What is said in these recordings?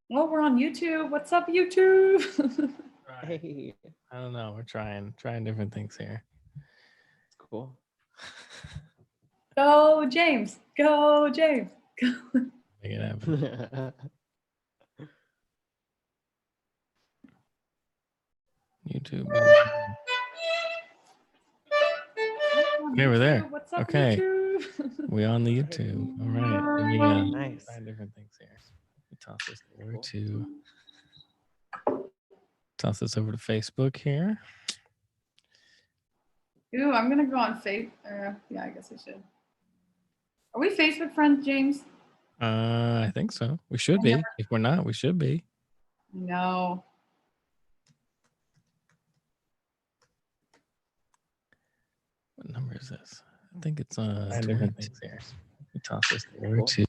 Well, we're on YouTube. What's up, YouTube? Right. Hey, I don't know. We're trying different things here. it's cool. Go, James. Go, James. Go. Make it happen. YouTube. Okay, we're there. What's up, Okay. YouTube? We on the YouTube. All right. Let me Nice. try different things here. Let me toss this over Cool. to Facebook here. Ooh, I'm gonna go on Facebook. Yeah, I guess I should. Are we Facebook friends, James? I think so. We should be. If we're not, we should be. No. What number is this? I think it's Trying 20 different things here. Let me toss this over Cool. to.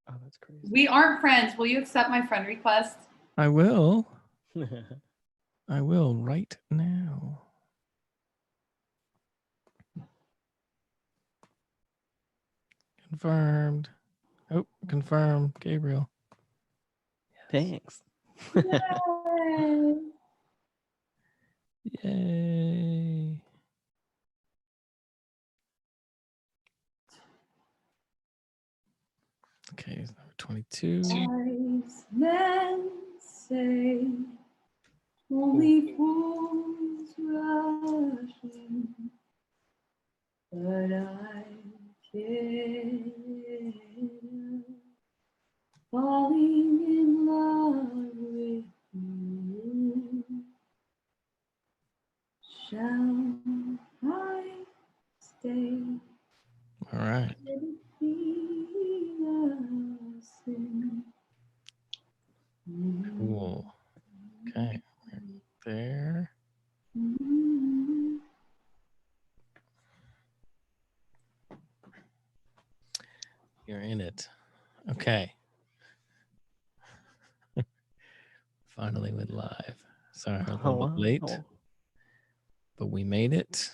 Oh, that's crazy. We aren't friends. Will you accept my friend request? I will. I will right now. Confirmed. Oh, confirmed. Gabriel. Thanks. Yay. Yay. Okay, it's number 22. Wise men say only fools rush in, but I can't help falling in love with you. Shall I stay? All right. Let it be a sin. Cool. Okay. There. You're in it. Okay. Finally went live. Sorry, a little bit late, but we made it.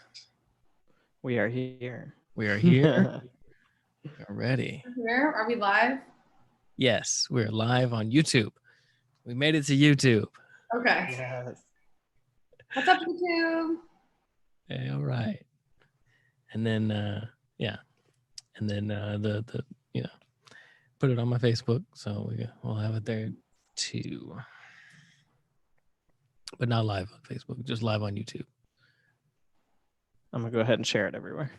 We are here. We are here. We are ready. Where are we live? Yes, we're live on YouTube. We made it to YouTube. Okay. Yes. What's up, YouTube? Hey, all right. And then yeah. And then the put it on my Facebook, so we'll have it there too. But not live on Facebook, just live on YouTube. I'm gonna go ahead and share it everywhere.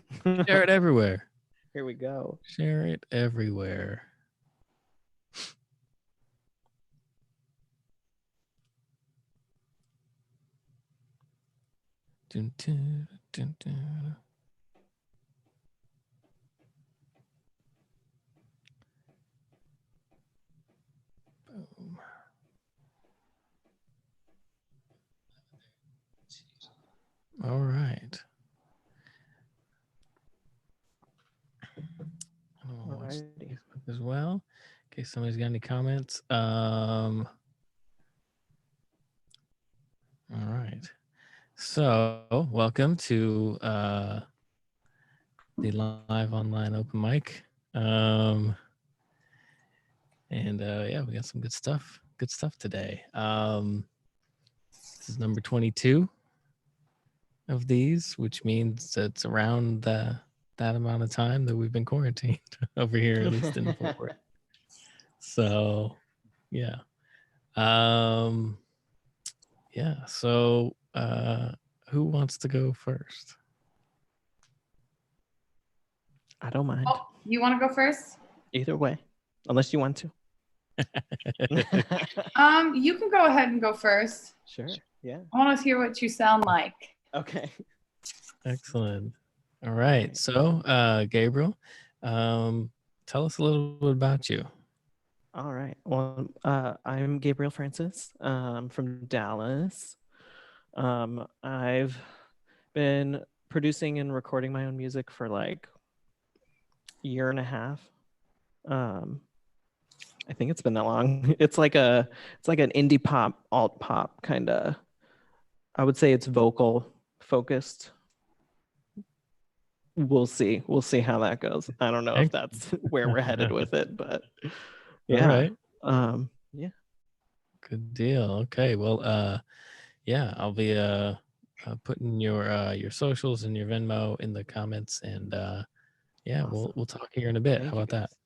Share it everywhere. Here we go. Share it everywhere. Dun, dun, dun, dun. Boom. All right. I'll watch Alrighty. Facebook as well. In case somebody's got any comments. All right. So welcome to the live online open mic. And yeah, we got some good stuff. Good stuff today. This is number 22 of these, which means it's around that amount of time that we've been quarantined over here, at least in Fort Worth. So yeah. Yeah, so who wants to go first? I don't mind. Oh, you want to go first? Either way, unless you want to. You can go ahead and go first. Sure. Yeah. I want to hear what you sound like. Okay. Excellent. All right. So Gabriel, tell us a little bit about you. All right. Well, I'm Gabriel Francis. From Dallas. I've been producing and recording my own music for like a year and a half. I think it's been that long. It's like an indie pop, alt pop kind of. I would say it's vocal focused. we'll see. We'll see how that goes. I don't know if that's where we're headed with it, but yeah. All right. Yeah. Good deal. Okay. Well, yeah, I'll be putting your socials and your Venmo in the comments, and yeah, Awesome. we'll talk here in a bit. Thank How you, about that? guys.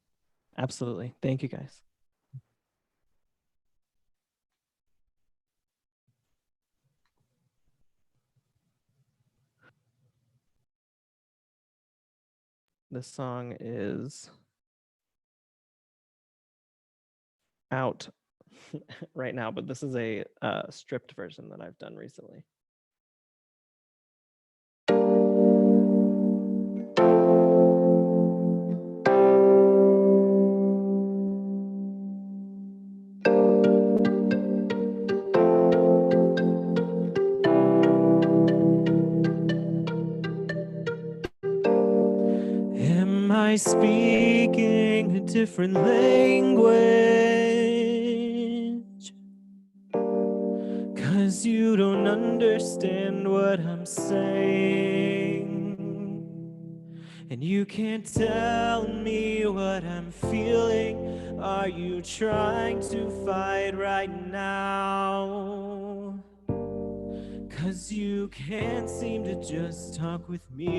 Absolutely. Thank you, guys. This song is out right now, but this is a stripped version that I've done recently. Am I speaking a different language? 'Cause you don't understand what I'm saying, and you can't tell me what I'm feeling. Are you trying to fight right now? 'Cause you can't seem to just talk with me.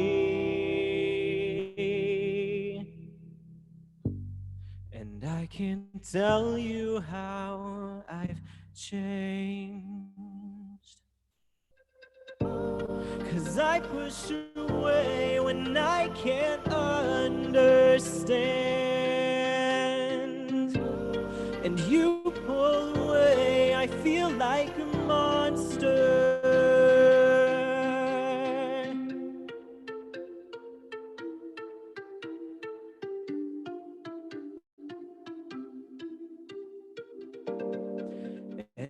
And I can tell you how I've changed. 'Cause I push away when I can't understand, and you pull away, I feel like a monster.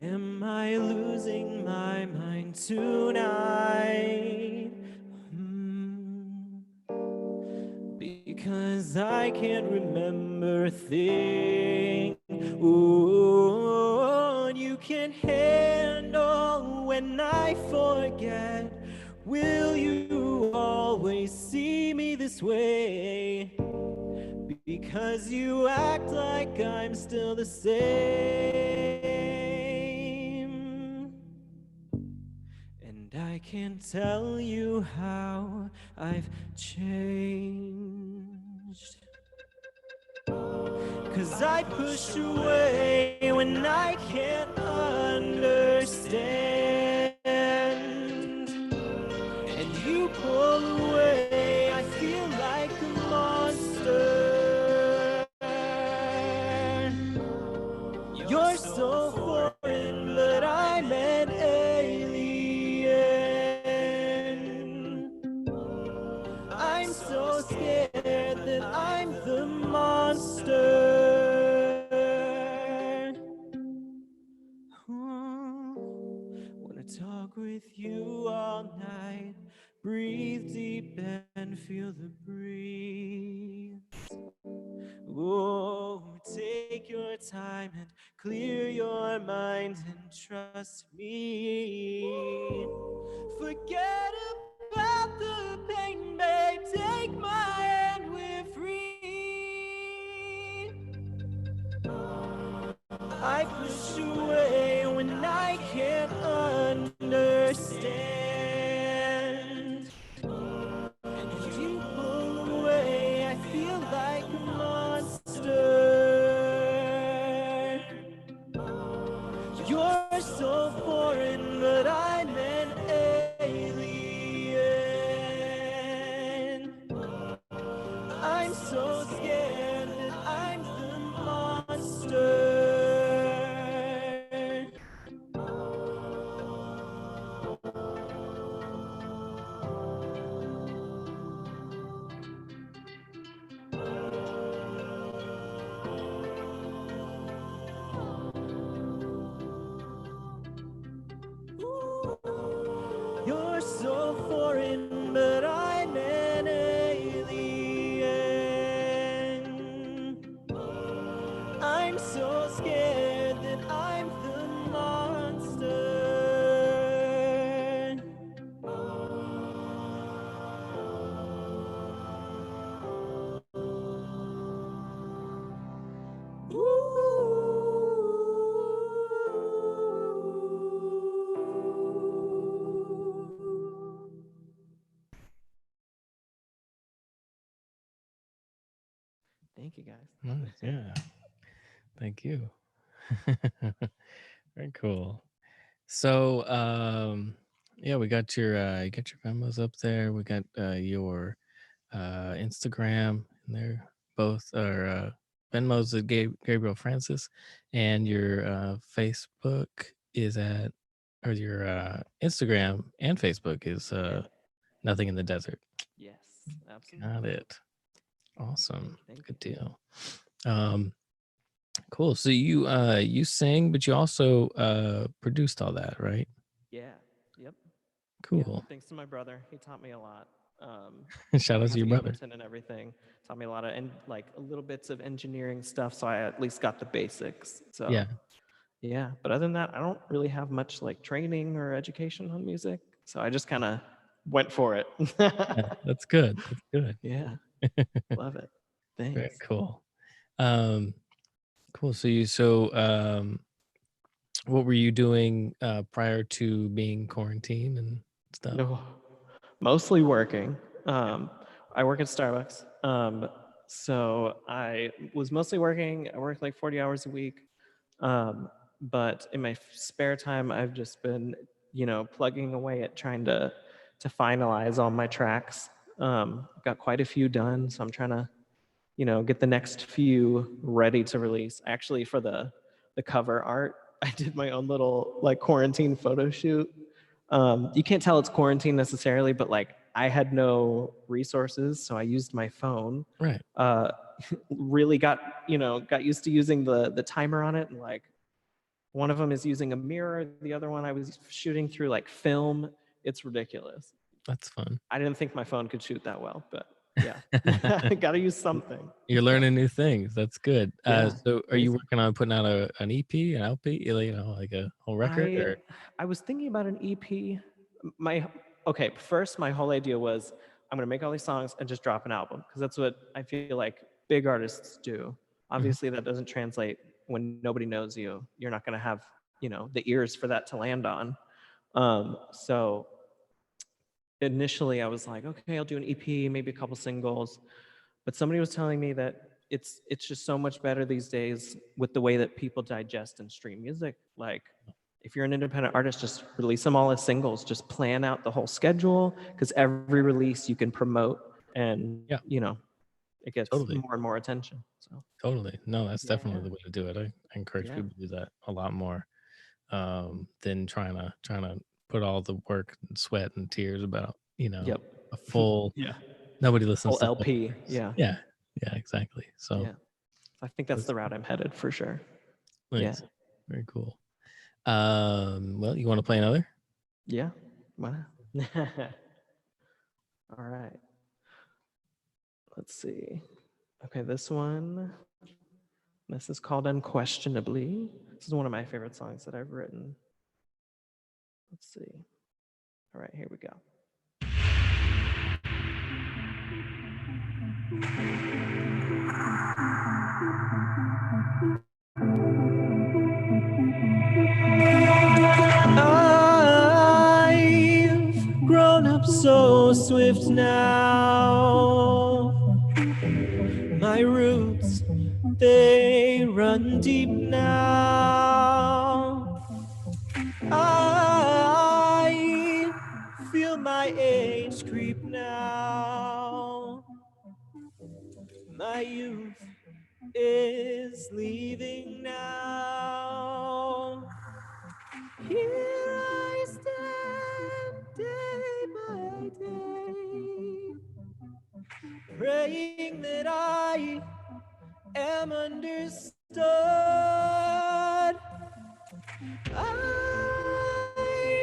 Am I losing my mind tonight? Because I can't remember a thing. Ooh, you can't handle when I forget. Will you always see me this way? Because you act like I'm still the same. And I can't tell you how I've changed. 'Cause I push away when I can't understand, and you pull away, I feel like a monster. You're so foreign, but I'm an alien. I'm so scared that I'm the monster. Wanna talk with you all night. Breathe deep and feel the breeze. Oh, take your time and clear your mind and trust me. Forget about the pain, babe. Take my hand, we're free. I push away when I can't understand, and you pull away, I feel like a monster. You're so foreign, but I'm an alien. I'm so scared that I'm the monster. You're so foreign, but I'm an alien. I'm so scared that I'm the monster. Thank you, guys. Nice. Yeah. Thank you. Very cool. So, yeah, we got you got your Venmos up there. We got your Instagram, and they're both are Venmo's at Gabriel Francis, and your Facebook is at, or your Instagram and Facebook is Nothing in the Desert. Yes, absolutely. Got it. Awesome. Thank Good you. deal. Cool. So you sing, but you also produced all that, right? Yeah. Yep. Yeah. Cool. Thanks to my brother, he taught me a lot. Shout out to As your a brother. Ableton and everything, taught me a lot of and like a little bits of engineering stuff, so I at least got the basics. So Yeah. yeah, but other than that, I don't really have much like training or education on music, so I just kind of went for it. Yeah, that's good. That's good. Yeah, love it. Very Thanks. cool. Cool. So what were you doing prior to being quarantined and stuff? No, mostly working. I work at Starbucks. So I was mostly working. I worked like 40 hours a week. But in my spare time, I've just been, plugging away at trying to finalize all my tracks. Got quite a few done, so I'm trying to, get the next few ready to release. Actually, for the cover art, I did my own little like quarantine photo shoot. You can't tell it's quarantine necessarily, but like I had no resources, so I used my phone. Right. Really got used to using the timer on it, and like one of them is using a mirror, the other one I was shooting through like film. It's ridiculous. That's fun. I didn't think my phone could shoot that well, but yeah, got to use something. You're learning new things. That's good. Yeah, So are you basically. working on putting out an EP, an LP, like a whole record? I Or I was thinking about an EP. First my whole idea was I'm gonna make all these songs and just drop an album because that's what I feel like big artists do. Mhm. Obviously, that doesn't translate when nobody knows you. You're not gonna have the ears for that to land on. So initially, I was like, okay, I'll do an EP, maybe a couple singles. But somebody was telling me that it's just so much better these days with the way that people digest and stream music. Like if you're an independent artist, just release them all as singles. Just plan out the whole schedule because every release you can promote and Yeah. it gets Totally. more and more attention. So Totally. No, that's definitely Yeah. the way to do it. I encourage Yeah. people to do that a lot more than trying to put all the work and sweat and tears about, Yep. a full Yeah. nobody listens Whole to LP. first. Yeah. Yeah. Yeah, exactly. So Yeah. I think that's that's the route I'm headed for sure. nice. Very cool. Well, you want to play another? Yeah. Why not? All right. Let's see. Okay, this one. This is called Unquestionably. This is one of my favorite songs that I've written. Let's see. All right, here we go. I've grown up so swift now. My roots, they run deep now. I feel my age creep now. My youth is leaving now. Here I stand day by day, praying that I am understood. I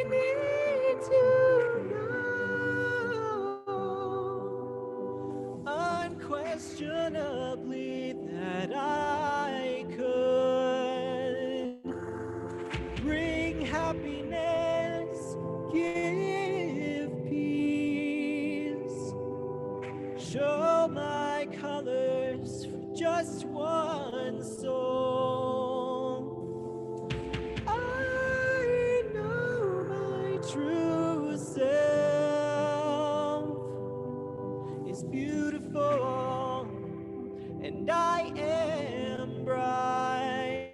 need to know unquestionably that I could bring happiness, give peace, show my colors for just one soul. I know my true self is beautiful and I am bright.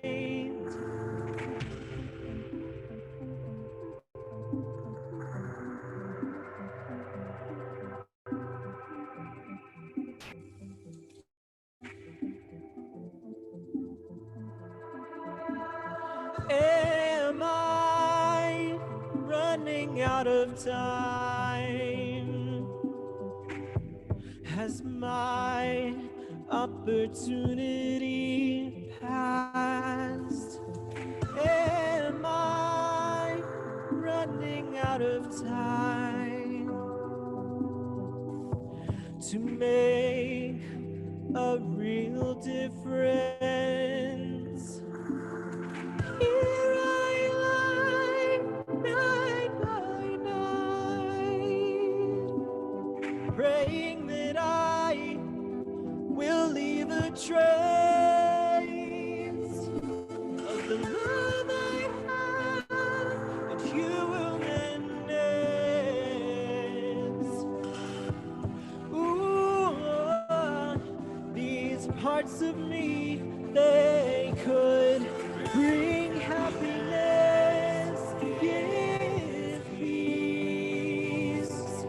Am I running out of time? Has my opportunity passed? Am I running out of time to make a real difference? Here I lie, night by night, praying that I will leave a trace of the love I have that you will witness. Ooh, these parts of me, they could bring happiness, give peace,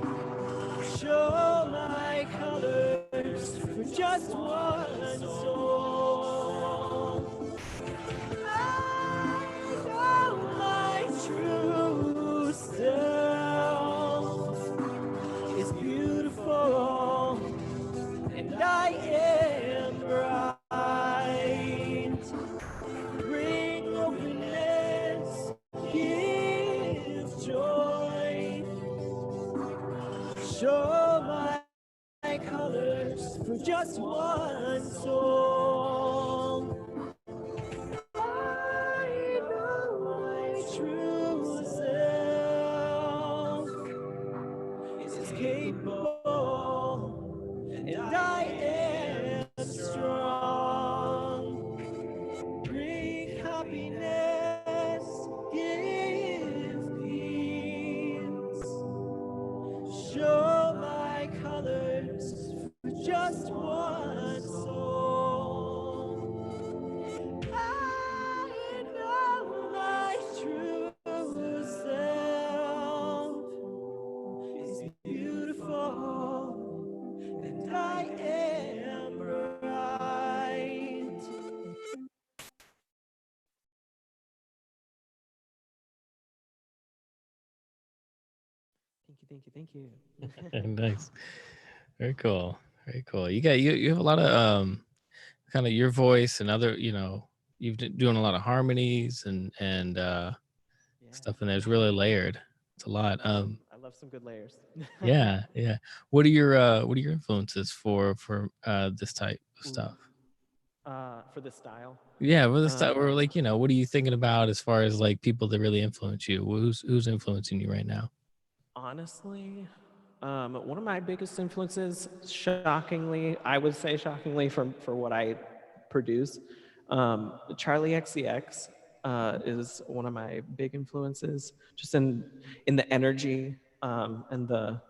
show my colors for just one soul. I know my true self is beautiful, and I am bright. Bring openness, give joy, show my colors for just one soul. I know my true self is capable, and I am strong. Bring happiness, give peace, show my colors for just one soul. I know my true self is beautiful, and I am bright. Thank you. Nice. Very cool. Very cool. You have a lot of kind of your voice and other, you've been doing a lot of harmonies and stuff in there. It's really layered. It's a lot. I love some good layers. Yeah. What are your influences for this type of stuff? For this style. Yeah, well, this type, or like, what are you thinking about as far as like people that really influence you? Who's influencing you right now? Honestly, one of my biggest influences, shockingly, I would say shockingly for what I produce, Charlie XCX is one of my big influences, just in the energy and the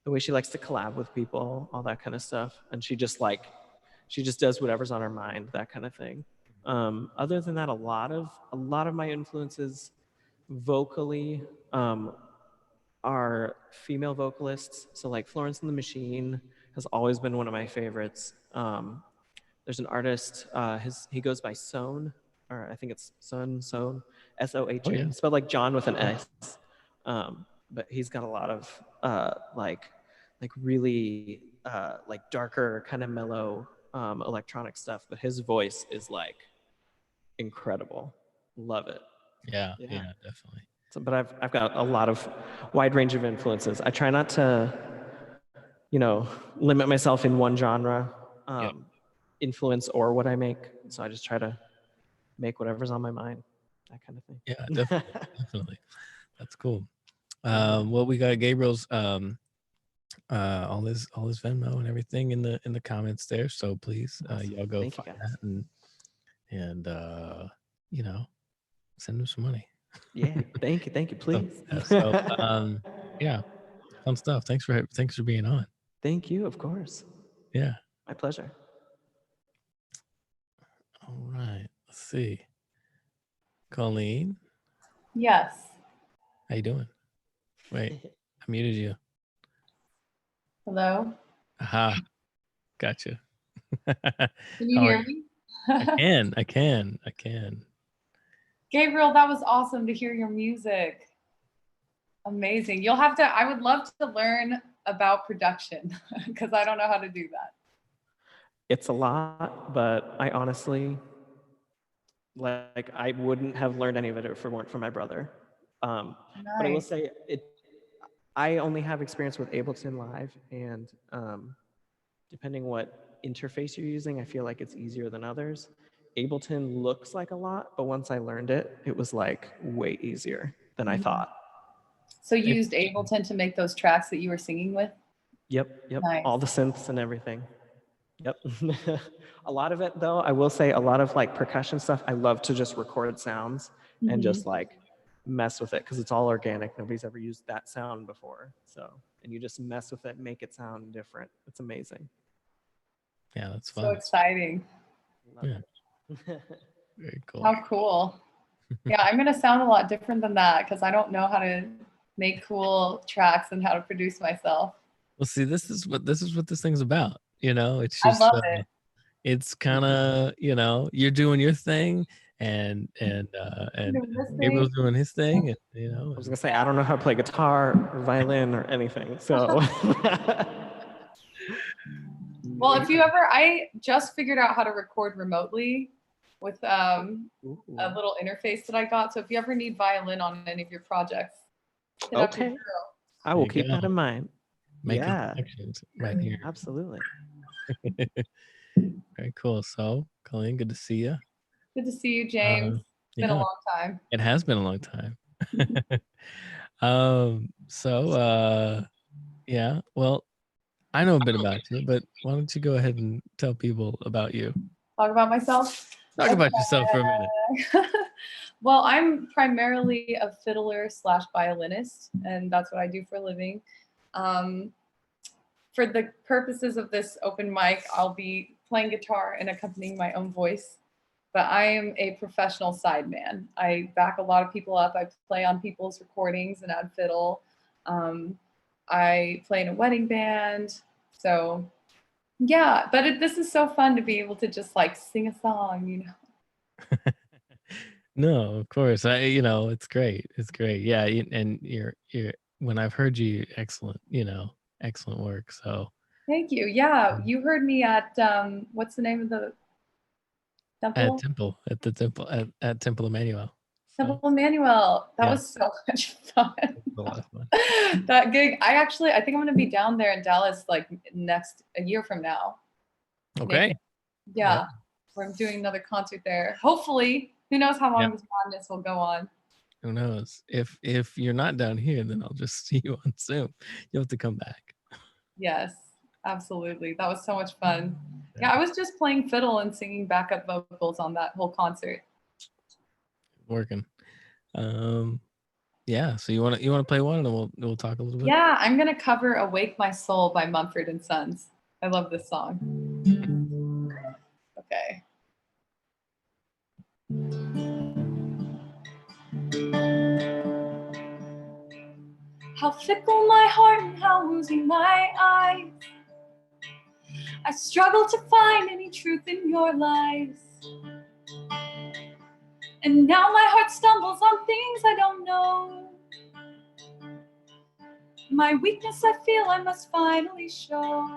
way she likes to collab with people, all that kind of stuff, and she just does whatever's on her mind, that kind of thing. Other than that, a lot of my influences vocally are female vocalists. So like Florence and the Machine has always been one of my favorites. There's an artist, he goes by Sohn, or I think it's Sohn, Sohn, S-O-H-N, Oh, yeah. spelled like John with an S. But he's got a lot of like really like darker, kind of mellow electronic stuff. But his voice is like incredible. Love it. Yeah, definitely. So, but I've got a lot of wide range of influences. I try not to, limit myself in one genre, influence or what I make. So I just try to make whatever's on my mind, that kind of thing. Yeah, definitely. That's cool. Well, we got Gabriel's all his Venmo and everything in the comments there. So please, Awesome. y'all go Thank you, find guys. that and send him some money. Yeah, thank you, please. Yeah, fun stuff. Thanks for being on. Thank you, of course. Yeah. My pleasure. Let's see. Colleen, Yes. how you doing? Wait, I muted you. Hello. Aha, gotcha. Can you How are hear you? me? I can. Gabriel, that was awesome to hear your music. Amazing. I would love to learn about production because I don't know how to do that. It's a lot, but I honestly, like, I wouldn't have learned any of it if it weren't for my brother. But I will Nice. say I only have experience with Ableton Live, and depending what interface you're using, I feel like it's easier than others. Ableton looks like a lot, but once I learned it, it was like way easier than I thought. So you used Ableton to make those tracks that you were singing with? Yep. Nice. All the synths and everything. Yep. A lot of it, though, I will say a lot of like percussion stuff, I love to just record sounds and just like mess with it because it's all organic. Nobody's ever used that sound before. So, and you just mess with it, make it sound different. It's amazing. Yeah, that's So fun. exciting. Love it. Very cool. How cool. Yeah, I'm going to sound a lot different than that because I don't know how to make cool tracks and how to produce myself. Well, see, this is what this thing's about. You know, it's I just love it. it's kind of, you know, you're doing your thing and Doing this Gabriel's thing. doing his thing, and, you know. I was gonna say I don't know how to play guitar or violin or anything. So Well, I just figured out how to record remotely with a little interface that I got. So if you ever need violin on any of your projects, hit up your okay, girl. I will There you keep go. that in mind. Making Yeah, connections right here. absolutely. Very cool. So, Colleen, good to see you. Good to see you, James. It's been a Yeah, long time. it has been a long time. Yeah, well, I know a bit about you, but why don't you go ahead and tell people about you? Talk about myself. Talk about yourself for a minute. Well, I'm primarily a fiddler / violinist, and that's what I do for a living. For the purposes of this open mic, I'll be playing guitar and accompanying my own voice. But I am a professional sideman. I back a lot of people up. I play on people's recordings and add fiddle. I play in a wedding band. So yeah, but this is so fun to be able to just like sing a song, you know. No, of course. You know, it's great. It's great. Yeah, and you're when I've heard you, excellent. You know, excellent work. So Thank you. Yeah, you heard me at what's the name of the temple? at the temple at Temple Emmanuel. Temple Emmanuel. That Yeah. was so much fun. A lot of fun. That gig. I think I'm gonna be down there in Dallas like a year from now. Okay. Maybe. Yeah. We're doing another concert there. Hopefully. Who knows how long this madness will go on. Who knows? If you're not down here, then I'll just see you on Zoom. You'll have to come back. Yes, absolutely. That was so much fun. Yeah, I was just playing fiddle and singing backup vocals on that whole concert. Working. Yeah. So you wanna play one, and we'll talk a little bit. Yeah, I'm gonna cover "Awake My Soul" by Mumford and Sons. I love this song. Okay. How fickle my heart and how woozy my eyes. I struggle to find any truth in your lies. And now my heart stumbles on things I don't know. My weakness I feel I must finally show.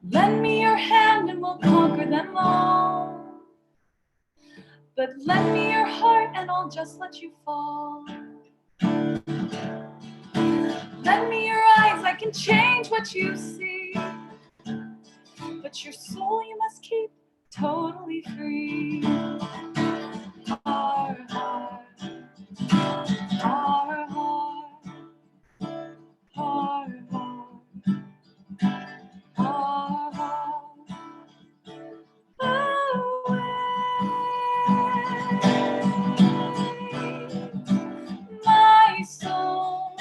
Lend me your hand and we'll conquer them all. But lend me your heart and I'll just let you fall. Lend me your eyes, I can change what you see. But your soul you must keep totally free. Our heart, our heart, our heart, our heart. Awake my soul.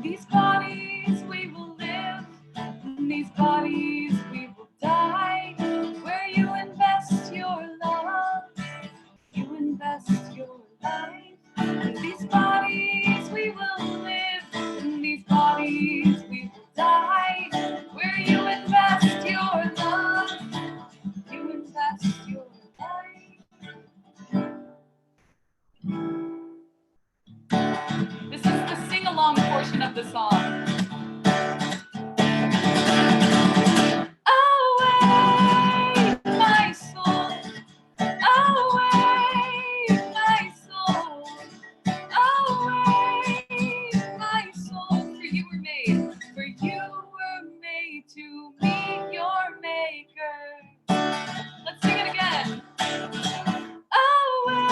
these bodies we will live, in these bodies we will die. Where you invest your love, you invest your life. In these bodies we will live, in these bodies we will die. Where you invest your love, you invest your life. This is the sing-along portion of the song. Away, my soul. Away, my soul. Away, my soul. For you were made. For you were made to meet your maker. Let's sing it again. Away,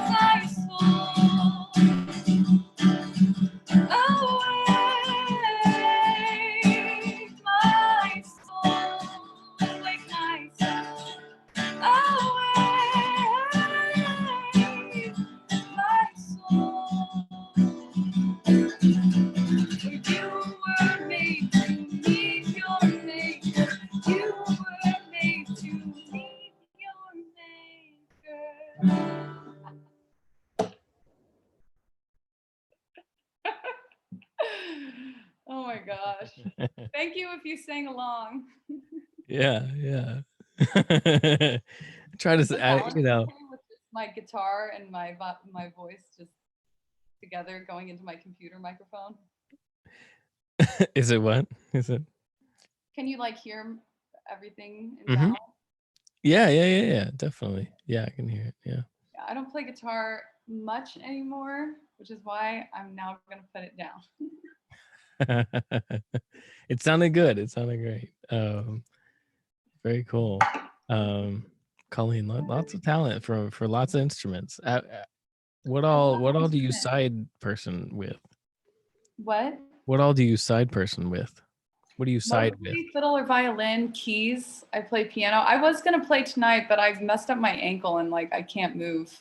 my soul. Awake my soul, awake my soul, awake my soul. For you were made to meet your maker. You were made to meet your maker. Oh my gosh. Thank you if you sang along. Yeah, yeah. Try to, The balance with just my guitar and my voice just together going into my computer microphone. Is it what? Is it? Can you like hear everything in Mhm. balance? Yeah, definitely. Yeah, I can hear it. Yeah. Yeah, I don't play guitar much anymore, which is why I'm now going to put it down. It sounded good. It sounded great. Very cool. Colleen, lots of talent for lots of instruments. What all do you side person with? What? What all do you side person with? What do you side with? Mostly fiddle or violin, keys. I play piano. I was going to play tonight, but I've messed up my ankle and like I can't move.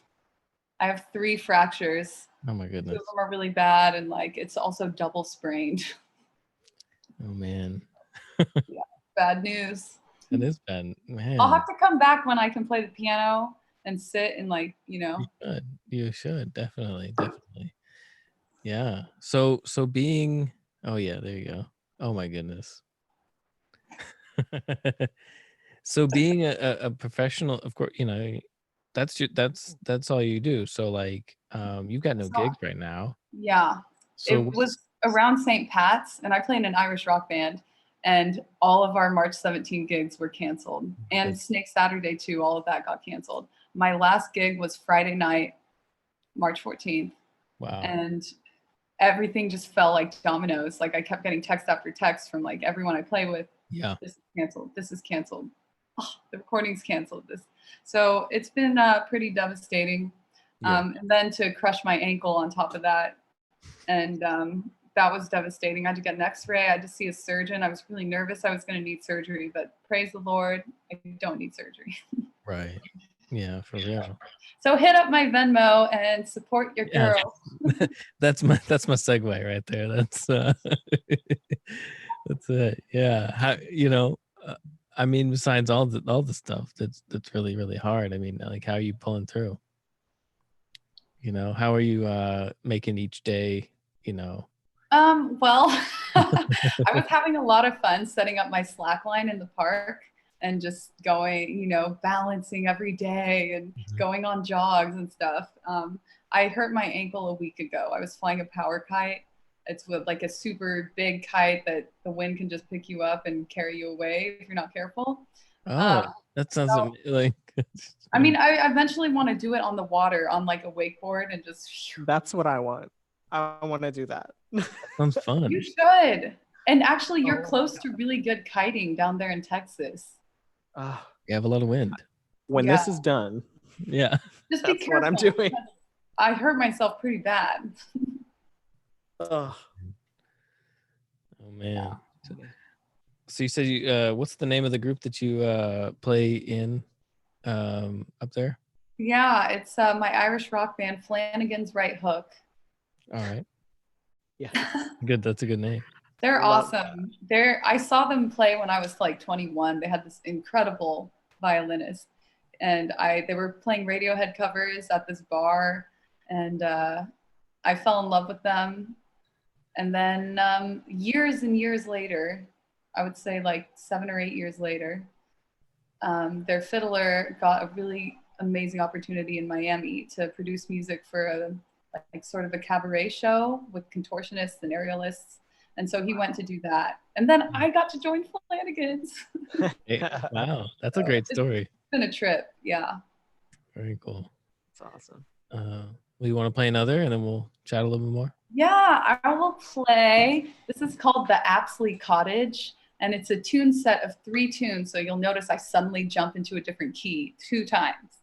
I have 3 fractures. Oh my 2 goodness. of them are really bad, and like it's also double sprained. Oh man. Yeah, bad news. That is bad, man. I'll have to come back when I can play the piano and sit and like, you know. You should definitely. Yeah. So being, oh yeah, there you go. Oh my goodness. So being a professional, of course, that's all you do. So like, you've got no gigs right now. Yeah. So It was around St. Pat's, and I play in an Irish rock band, and all of our March 17 gigs were canceled. And Snake Saturday too, all of that got canceled. My last gig was Friday night, March 14th. Wow. And everything just fell like dominoes. Like I kept getting text after text from like everyone I play with. Yeah. This is canceled. This is canceled. Oh, the recording's canceled. So it's been pretty devastating. Yeah. And then to crush my ankle on top of that. And that was devastating. I had to get an x-ray. I had to see a surgeon. I was really nervous I was going to need surgery, but praise the Lord, I don't need surgery. Right. Yeah, for real. So hit up my Venmo and support your girl. That's my segue right there. That's that's it. Yeah. How, I mean, besides all the stuff that's really, really hard. I mean, like, how are you pulling through? How are you making each day, Well, I was having a lot of fun setting up my slack line in the park and just going, balancing every day and going on jogs and stuff. I hurt my ankle a week ago. I was flying a power kite. It's with like a super big kite that the wind can just pick you up and carry you away if you're not careful. That sounds like. I mean, I eventually want to do it on the water on like a wakeboard and just. That's what I want. I want to do that. Sounds fun. You should. And actually, you're close to really good kiting down there in Texas. You have a lot of wind. When this is done. Yeah. Just be careful. That's what I'm doing. I hurt myself pretty bad. Oh man. So you said what's the name of the group that you play in up there? Yeah, it's my Irish rock band, Flanagan's Right Hook. All right. Yeah. Good. That's a good name. They're Love awesome. I saw them play when I was like 21. They had this incredible violinist, and they were playing Radiohead covers at this bar, and I fell in love with them. And then years and years later, I would say like 7 or 8 years later, their fiddler got a really amazing opportunity in Miami to produce music for like sort of a cabaret show with contortionists and aerialists. And so he went to do that. And then I got to join Flanagan's. Hey, wow, that's a great story. It's been a trip. Yeah. Very cool. That's awesome. We want to play another, and then we'll chat a little bit more. Yeah, I will play. This is called the Apsley Cottage, and it's a tune set of 3 tunes. So you'll notice I suddenly jump into a different key 2 times.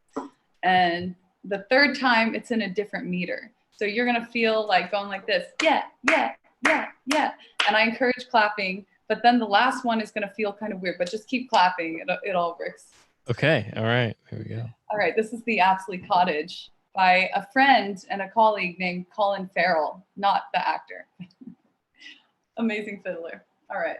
And the 3rd time, it's in a different meter. So you're going to feel like going like this. Yeah, yeah, yeah, yeah. And I encourage clapping. But then the last one is going to feel kind of weird, but just keep clapping. It all works. Okay. All right. Here we go. All right. This is the Apsley Cottage by a friend and a colleague named Colin Farrell, not the actor. Amazing fiddler. All right.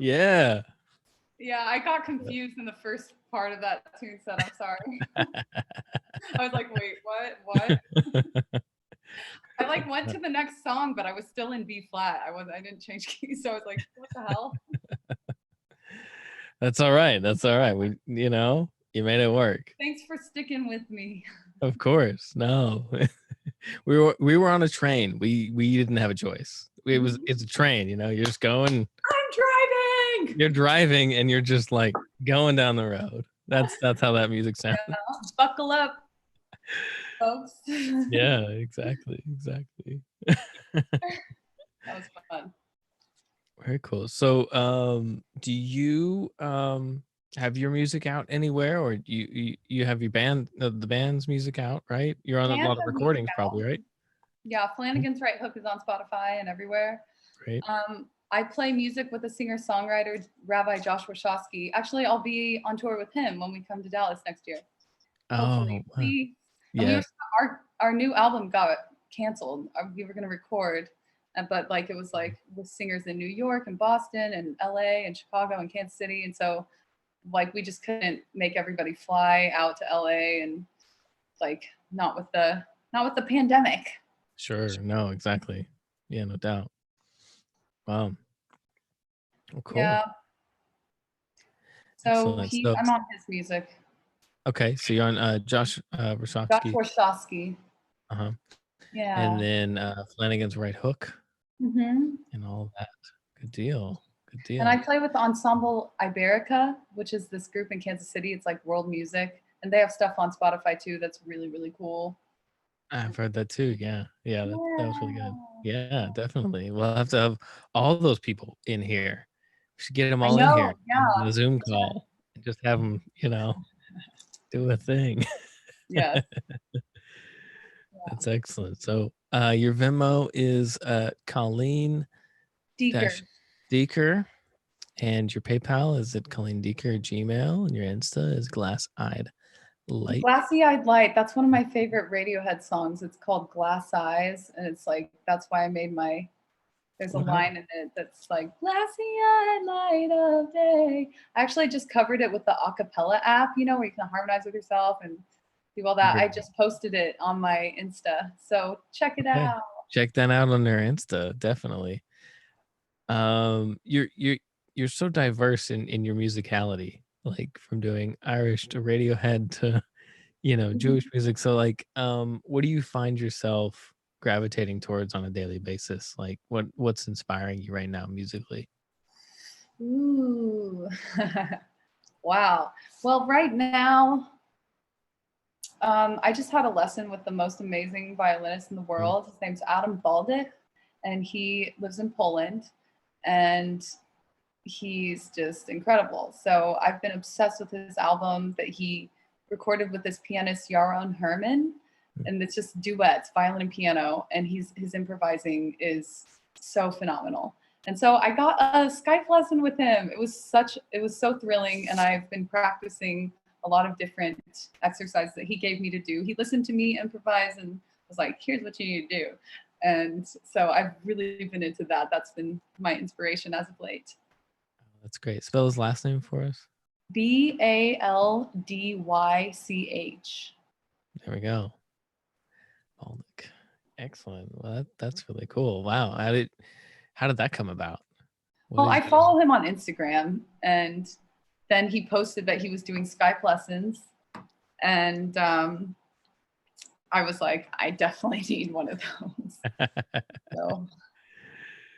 Yeah. Yeah, I got confused in the first part of that tune set. I'm sorry. I was like, wait, what? I like went to the next song, but I was still in B flat. I didn't change keys, so I was like, what the hell? That's all right. That's all right. You made it work. Thanks for sticking with me. Of course. No. we were on a train. We didn't have a choice. It's a train, you're just going. I'm driving. You're driving and you're just like going down the road. That's how that music sounds. Yeah, buckle up, folks. Yeah, exactly. That was fun. Very cool. So do you have your music out anywhere, or you have your band, the band's music out, right? You're on a Band lot of has music recordings, out. probably, right? Yeah, Flanagan's Right Hook is on Spotify and everywhere. Great. I play music with a singer-songwriter, Rabbi Joshua Shosky. Actually, I'll be on tour with him when we come to Dallas next year. Hopefully, Oh, please. And yeah. our new album got canceled. We were going to record, but like it was like with singers in New York and Boston and LA and Chicago and Kansas City, and so like we just couldn't make everybody fly out to LA, and like not with the pandemic. Sure. No, exactly. Yeah, no doubt. Wow. Well, cool. Yeah. So Excellent. So, I'm on his music. okay, so you're on Josh Rosowski. Joshua Shosky. Uh-huh. Yeah. And then Flanagan's Right Hook Mm-hmm. and all that. Good deal. Good deal. And I play with Ensemble Iberica, which is this group in Kansas City. It's like world music, and they have stuff on Spotify too. That's really, really cool. I've heard that too. Yeah. Yeah, that was really good. Yeah, definitely. We'll have to have all those people in here. We should get them I all in know. here Yeah. on a Zoom call and just have them, do a thing. Yes. That's excellent. So your Venmo is Colleen Deeker. Deeker, and your PayPal is at Colleen Deeker Gmail, and your Insta is Glass Eyed Light. Glassy Eyed Light. That's one of my favorite Radiohead songs. It's called Glass Eyes, and it's like that's why I made my. There's a line in it that's like glassy eyed light of day. I actually just covered it with the acapella app, where you can harmonize with yourself and do all that. I just posted it on my Insta, so check it out. Check that out on their Insta, definitely. You're so diverse in your musicality, like from doing Irish to Radiohead to Jewish music. So like, what do you find yourself gravitating towards on a daily basis? Like what's inspiring you right now musically? Ooh. Wow. Well, right now, I just had a lesson with the most amazing violinist in the world. His name's Adam Baldick, and he lives in Poland, and he's just incredible. So I've been obsessed with his album that he recorded with this pianist Yaron Herman, and it's just duets, violin and piano, and his improvising is so phenomenal. And so I got a Skype lesson with him. It was so thrilling, and I've been practicing a lot of different exercises that he gave me to do. He listened to me improvise and was like, here's what you need to do. And so I've really been into that. That's been my inspiration as of late. That's great. Spell his last name for us. Baldych. There we go. Baldick. Excellent. Well, that's really cool. Wow. How did that come about? Well, I follow him on Instagram, and then he posted that he was doing Skype lessons, and I was like, I definitely need one of those. So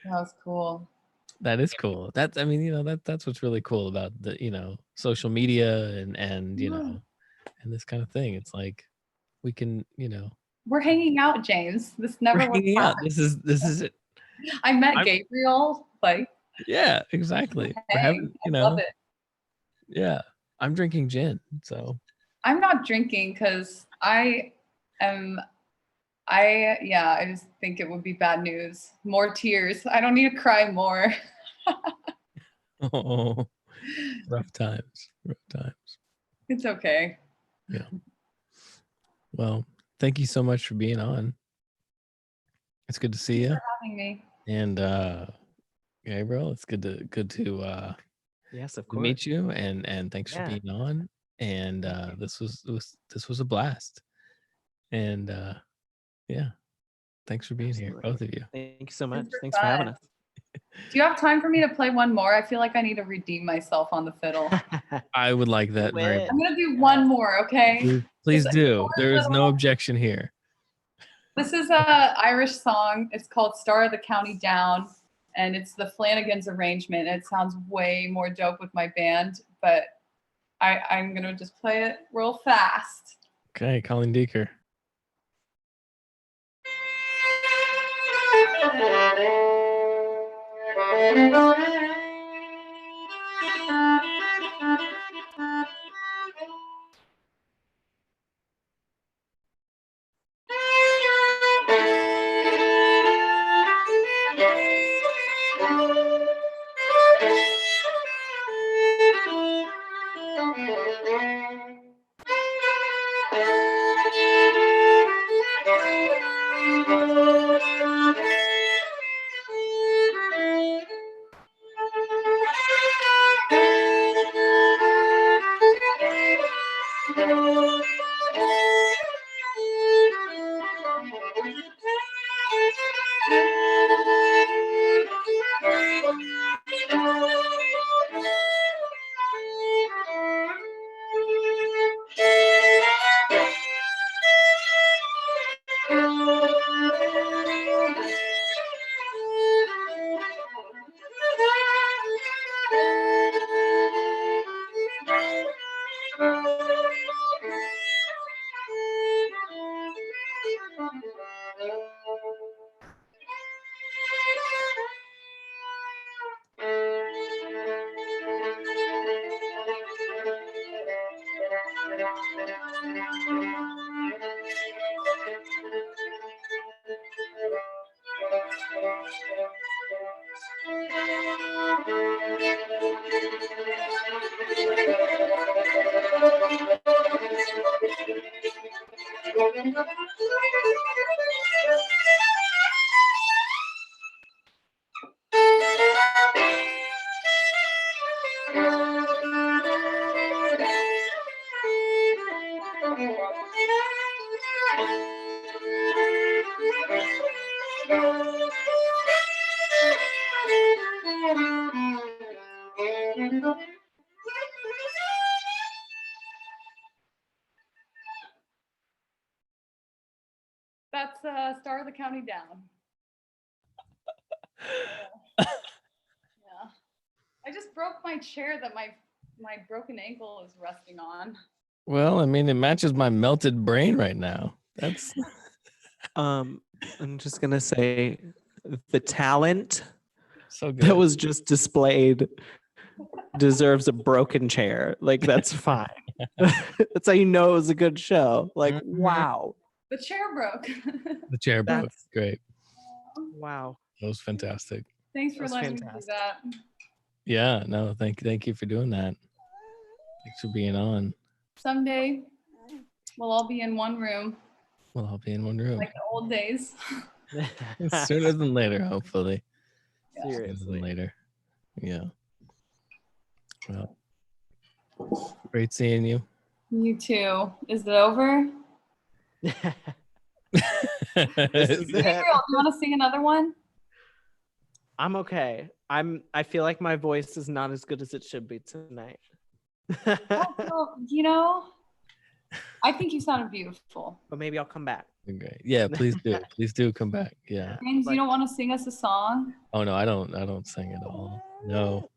that was cool. That is cool. That's that's what's really cool about the social media and and this kind of thing. It's like we can we're hanging out, James. This never was out. This is it. I met Gabriel yeah, exactly. We're having I love it. Yeah, I'm drinking gin, so I'm not drinking because I just think it would be bad news. More tears. I don't need to cry more. oh, rough times. It's okay. Yeah. Well, thank you so much for being on. It's good to see you. Thanks for having me. And Gabriel, it's good to yes, of course, meet you, and thanks for being on. And this was a blast. And yeah, thanks for being here, both of you. Thank you so much. Thanks for having us. Do you have time for me to play one more? I feel like I need to redeem myself on the fiddle. I would like that very much. I'm gonna do one more, okay? Please do. There is no objection here. This is a Irish song. It's called Star of the County Down, and it's the Flanagan's arrangement. It sounds way more dope with my band, but I'm gonna just play it real fast. Okay, Colleen Deeker. That's Star of the County Down. Yeah. I just broke my chair that my broken ankle is resting on. Well, I mean, it matches my melted brain right now. That's I'm just gonna say the talent so good. that was just displayed deserves a broken chair. Like, that's fine. That's how you know it was a good show. Like, wow. The chair broke. The chair broke. That's- Great. Wow. That was fantastic. Thanks for That was letting me fantastic. do that. Yeah, no, thank you for doing that. Thanks for being on. Someday we'll all be in one room Well, I'll be in one room. like the old days. Sooner than later, hopefully. Sooner than Seriously. later. Yeah. Well, great seeing you. You too. Is it over? This Gabriel, is do you want to sing another one? I'm okay. I feel like my voice is not as good as it should be tonight. Well, you know, I think you sounded beautiful. But maybe I'll come back. Great. Yeah, please do. Please do come back. Yeah. James, you don't want to sing us a song? Oh no, I don't sing at all. No.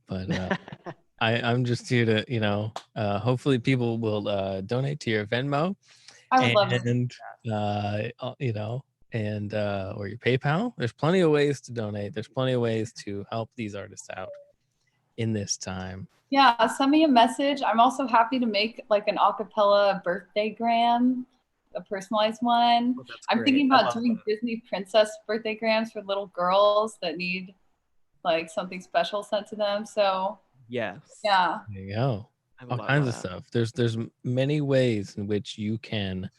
But I'm just here to, hopefully people will donate to your Venmo. I would love it. And or your PayPal. There's plenty of ways to donate. There's plenty of ways to help these artists out in this time. Yeah, send me a message. I'm also happy to make like an acapella birthday gram, a personalized one. Oh, that's I'm great. thinking I about love doing that. Disney princess birthday grams for little girls that need like something special sent to them. So Yes. yeah. There you go. I All love kinds of that. stuff. There's many ways in which you can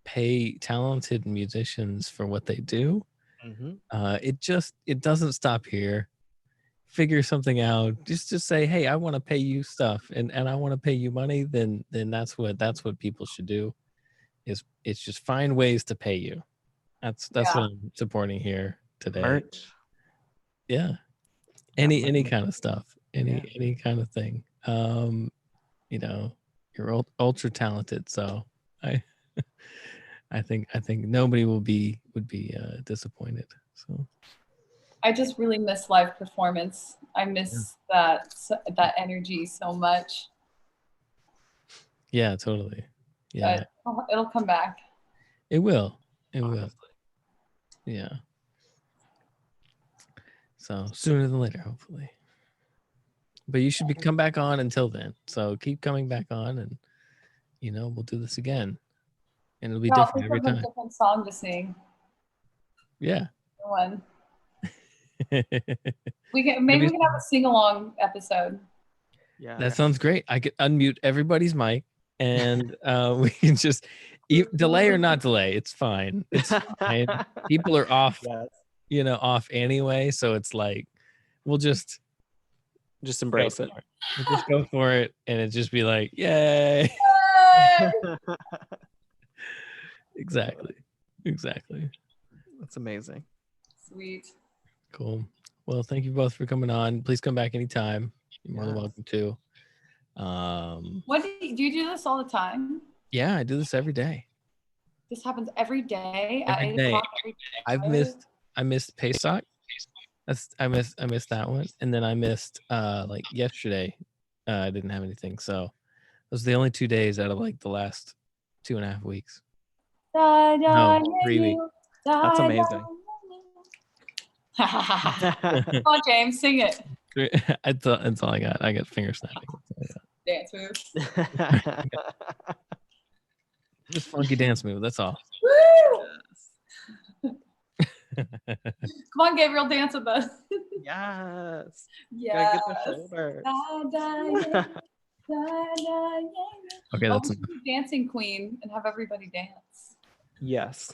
pay talented musicians for what they do. Mhm. It doesn't stop here. Figure something out. Just say, hey, I want to pay you stuff and I want to pay you money, then that's what people should do. It's just find ways to pay you. That's what I'm supporting here today. Merch. Yeah. Any kind of stuff. Any kind of thing. You're ultra talented, so I think nobody would be disappointed. So I just really miss live performance. I miss that energy so much. yeah, totally. Yeah, But it'll come back. it will. It will. Honestly. Yeah. So sooner than later, hopefully. But you should come back on until then. So keep coming back on, and we'll do this again, and it'll be I'll different think every of a time. different song to sing. Yeah. One. We can have a sing along episode. Yeah. That sounds great. I could unmute everybody's mic, and we can just delay or not delay. It's fine. It's fine. People are off. Yes. Off anyway. So it's like we'll just embrace it. We'll just go for it, and it just be like, yay! Exactly. That's amazing. Sweet. Cool. Well, thank you both for coming on. Please come back anytime. You're more than welcome to. What do you do this all the time? Yeah, I do this every day. This happens every day at Every 8 day. o'clock every day. I missed Pesach. I missed that one, and then I missed like yesterday. I didn't have anything, so those are the only 2 days out of like the last 2.5 weeks. No, 3 weeks. That's amazing. Come on, James, sing it. That's all I got. I got finger snapping. Dance moves. Just funky dance move. That's all. Woo! Come on, Gabriel, dance with us. Yes. Yeah. Gotta get the shoulders. Okay, Oh, that's we should do Dancing Queen and have everybody dance. Yes.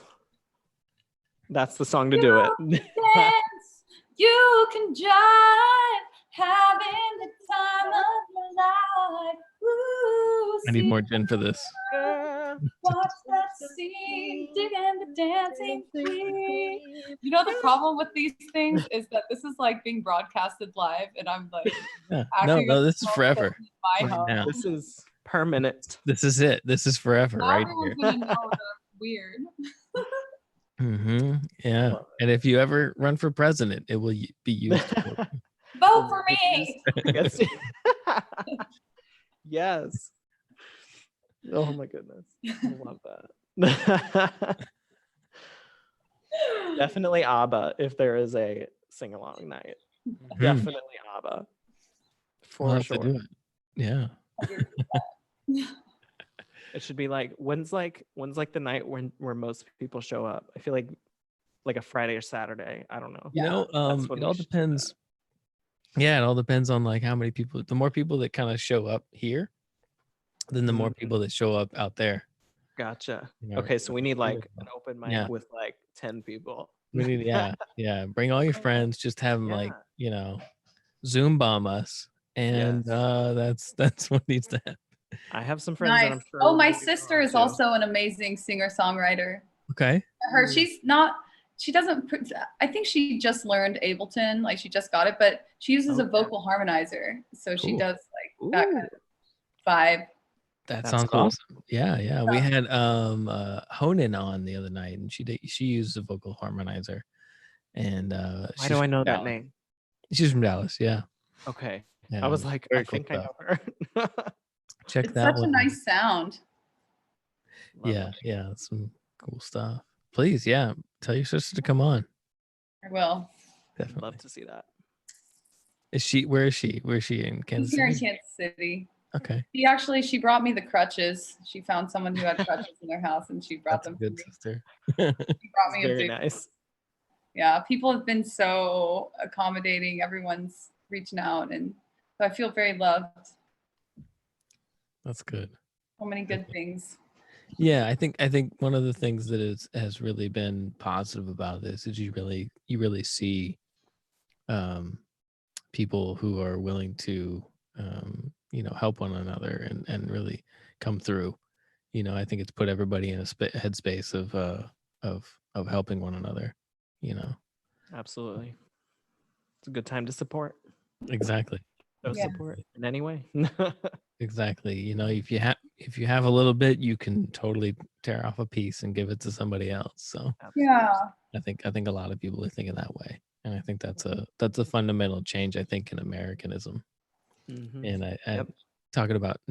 That's the song to do it. Dance, you can jive, having the time of your life. Ooh, I need see more gin for this. watch that scene, digging the dancing queen. You know the problem with these things is that this is like being broadcasted live, and I'm like Yeah. acting No, up this is so forever. in my Right home. now. This is permanent. This is it. This is forever, Now right everyone's here. gonna know that I'm weird. Yeah. Love And if you ever run for president, it will be used. Vote for me. Yes. Yes. Oh my goodness. I love that. Definitely ABBA if there is a sing along night. Definitely ABBA. We'll For have to sure. do it. Yeah. It should be like when's the night where most people show up? I feel like a Friday or Saturday. I don't know. You know, That's when it we all should do depends. Yeah, it all depends on like how many people. The more people that kind of show up here, then the more Mhm. people that show up out there. Gotcha. You know, Okay, so we need like Yeah. an open mic Yeah. with like 10 people. We need, yeah. Bring all your friends. Just have them like, Zoom bomb us, and Yes. that's what needs to happen. I have some friends that Nice. I'm sure. Oh, my will be sister on is too. also an amazing singer-songwriter. Okay. She's not, she doesn't, I think she just learned Ableton, like she just got it, but she uses a Okay. vocal harmonizer. So she Cool. does like that kind Ooh, of vibe. That That's sounds cool. awesome. Yeah. We had Honan on the other night, and she used a vocal harmonizer, and Why she's do I from know that Dallas. name? She's from Dallas. Yeah. Okay. Yeah, I was like, very I cool think I stuff. know her. Check It's that such a one out. nice sound. Love Yeah, it. yeah, some cool stuff. Please, yeah, tell your sister to come on. I will. Definitely. Love to see that. Is she? Where is she? Where is she in She's Kansas here in City? Kansas City. Okay, She brought me the crutches. She found someone who had crutches in their house and she brought that's a them to good me. sister. She brought It's me a very big, nice. yeah, people have been so accommodating. Everyone's reaching out, and so I feel very loved. That's good. So many good things. Yeah, I think one of the things that has really been positive about this is you really see people who are willing to help one another and really come through. I think it's put everybody in a headspace of helping one another. Absolutely. It's a good time to support. Exactly. Show Yeah. support in any way. Exactly. If you have a little bit, you can totally tear off a piece and give it to somebody else. So Yeah. I think a lot of people are thinking that way, and I think that's a fundamental change. I think in Americanism, Mhm. and I Yep. talking about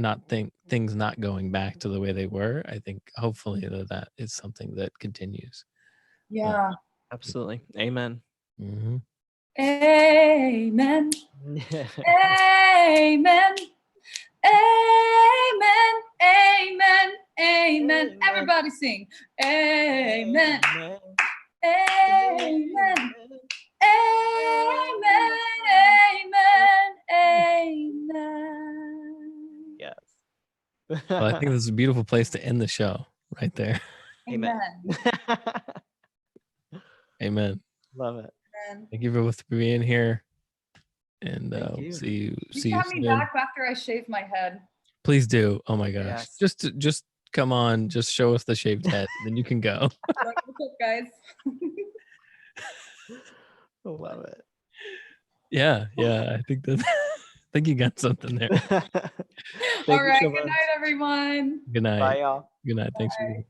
things not going back to the way they were. I think hopefully that is something that continues. Yeah. Absolutely. Amen. Mm-hmm. Amen. Amen. Amen. Amen. Amen. Everybody sing. Amen. Amen. Amen. Amen. Amen. Yes. Well, I think this is a beautiful place to end the show right there. Amen. Amen. Love it. Amen. Thank you both for being here, and Thank we'll you. see you You have me soon. back after I shave my head. Please do. Oh my gosh. Yes. Just come on, just show us the shaved head, then you can go. Like, what's up, guys? Love it. Yeah. I think that I think you got something there. Thank All you right. so Good much. night, everyone. Good night. Bye, y'all. Good night. Thanks for Bye. being here.